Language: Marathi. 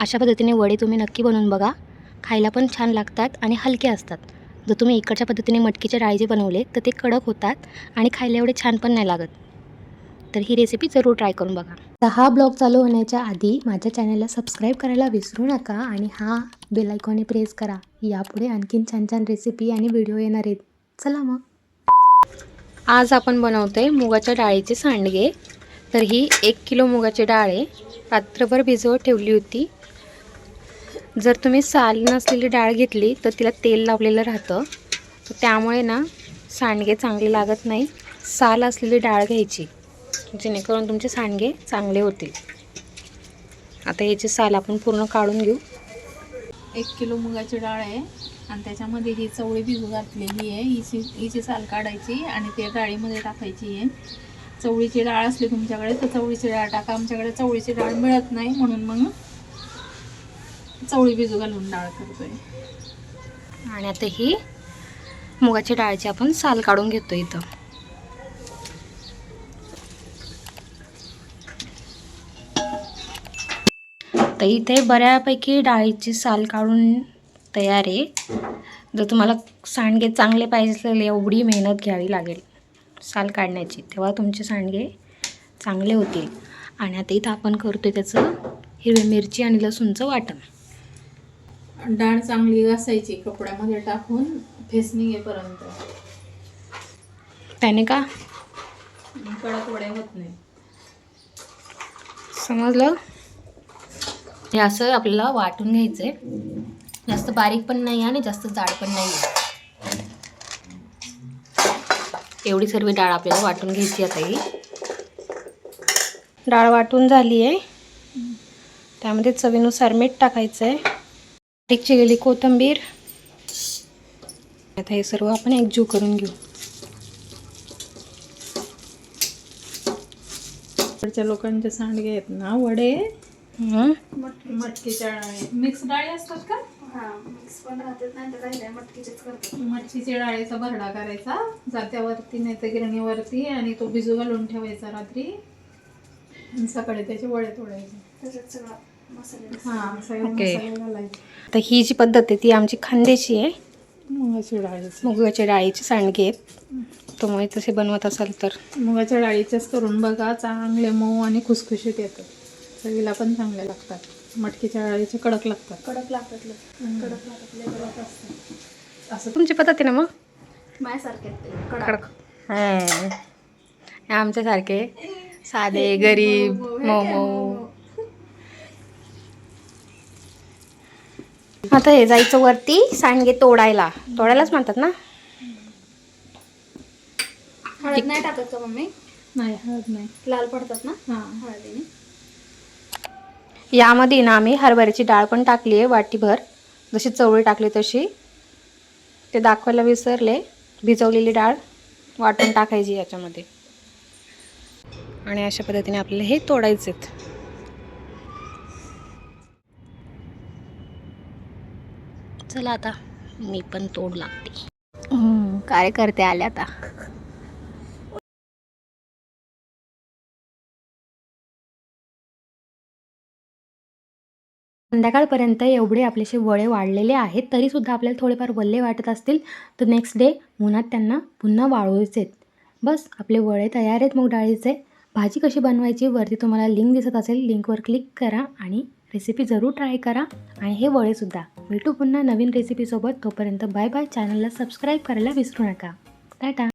अशा पद्धतीने वडे तुम्ही नक्की बनवून बघा, खायला पण छान लागतात आणि हलके असतात. जर तुम्ही इकडच्या पद्धतीने मटकीच्या डाळीचे बनवले तर ते कडक होतात आणि खायला एवढे छान पण नाही लागत. तर ही रेसिपी जरूर ट्राय करून बघा. हा ब्लॉग चालू होण्याच्या आधी माझ्या चॅनलला सबस्क्राईब करायला विसरू नका आणि हा बेल आयकॉन प्रेस करा. यापुढे आणखीन छान छान रेसिपी आणि व्हिडिओ येणार आहेत. चला मग. आज आपण बनवतोय मुगाच्या डाळीचे सांडगे. तर ही 1 किलो मुगाची डाळ आहे, रात्रभर भिजवत ठेवली होती. जर तुम्ही साल नसलेली डाळ घेतली तर तिला तेल लावलेलं राहतं, तर त्यामुळे ना सांडगे चांगले लागत नाही. साल असलेली डाळ घ्यायची जेणेकरून तुमचे सांडगे चांगले होतील. आता याची साल आपण पूर्ण काढून घेऊ. 1 किलो मुगाची डाळ आहे आणि त्याच्यामध्ये ही चवळी भिजू घातलेली आहे. हिची साल काढायची आणि त्या डाळीमध्ये टाकायची आहे. चवळीची डाळ असली तुमच्याकडे तर चवळीची डाळ टाका. आमच्याकडे चवळीची डाळ मिळत नाही म्हणून मग चवळी भिजू घालून डाळ करतोय. आणि आता ही मुगाची डाळीची आपण साल काढून घेतो इथं. तर इथे बऱ्यापैकी डाळीची साल काढून तयार आहे. जर तुम्हाला सांडगे चांगले पाहिजे तर एवढी मेहनत घ्यावी लागेल साल काढण्याची, तेव्हा तुमचे सांडगे चांगले होतील. आणि आता इथं आपण करतोय त्याचं हिरवी मिरची आणि लसूणचं वाटण. डाळ चांगली घासायची कपड्यामध्ये टाकून फेसणी येईपर्यंत, त्याने का कडक वड्या होत नाही. समजलं? हे असं आपल्याला वाटून घ्यायचं आहे. जास्त बारीक पण नाही आणि जास्त जाड पण नाही. एवढी सर्व डाळ आपल्याला वाटून घ्यायची. आता ही डाळ वाटून झाली आहे, त्यामध्ये चवीनुसार मीठ टाकायचं आहे, बारीक चिरलेली कोथिंबीर. आता हे सर्व आपण एकजीव करून घेऊ. इकडच्या लोकांचे सांडगे आहेत ना वडे मटकीच्या डाळी मिक्स डाळी असतात का? मिक्स पण राहतात, नाही तर राहिल्या मटकीचेच करतात. मटकीच्या डाळीचा भरडा करायचा जात्यावरती नाही तर गिरणीवरती आणि तो भिजू घालून ठेवायचा रात्री आणि सकाळी त्याचे वडे तोडायचे. त्याच्यात सगळं मसाले सगळे ओके. मसाले घालायचे. तर ही जी पद्धत आहे ती आमची खानदेशी आहे. मुगाची डाळीचे मुगाच्या डाळीचे सांडगे आहेत. तुम्ही तसे बनवत असाल तर मुगाच्या डाळीचेच करून बघा, चांगले मऊ आणि खुसखुशीत येतात. चवीला पण चांगले लागतात. मटकीच्या डाळीचे कडक लागतात. कडक लागतात. कडक असतात. असं तुमची पद्धत आहे ना मग माझ्यासारखे ते कडक. आमच्यासारखे साधे गरीब मऊ मऊ. आता हे जायचं वरती सांडगे तोडायलाच म्हणतात ना. हळद नाही टाकत का मम्मी? नाही, हळद नाही. लाल पडतात ना हां, हळदीने. यामध्ये ना आम्ही हरभऱ्याची डाळ पण टाकली आहे वाटीभर. जशी चवळी टाकली तशी. ते दाखवायला विसरले. भिजवलेली डाळ वाटून टाकायची याच्यामध्ये आणि अशा पद्धतीने आपल्याला हे तोडायचे. चला आता मी पण तोड लागते. कार्यकर्ते आले आता. संध्याकाळपर्यंत एवढे आपल्याशी वडे वाढलेले आहेत, तरीसुद्धा आपल्याला थोडेफार वल्ले वाटत असतील तर नेक्स्ट डे उन्हात त्यांना पुन्हा वाळवायचे आहेत. बस आपले वडे तयार आहेत मूग डाळीचे. भाजी कशी बनवायची वरती तुम्हाला लिंक दिसत असेल, लिंकवर क्लिक करा आणि रेसिपी जरूर ट्राय करा. आणि हे वडेसुद्धा. भेटू पुन्हा नवीन रेसिपीसोबत. तोपर्यंत बाय बाय. चॅनलला सबस्क्राईब करायला विसरू नका. टाटा.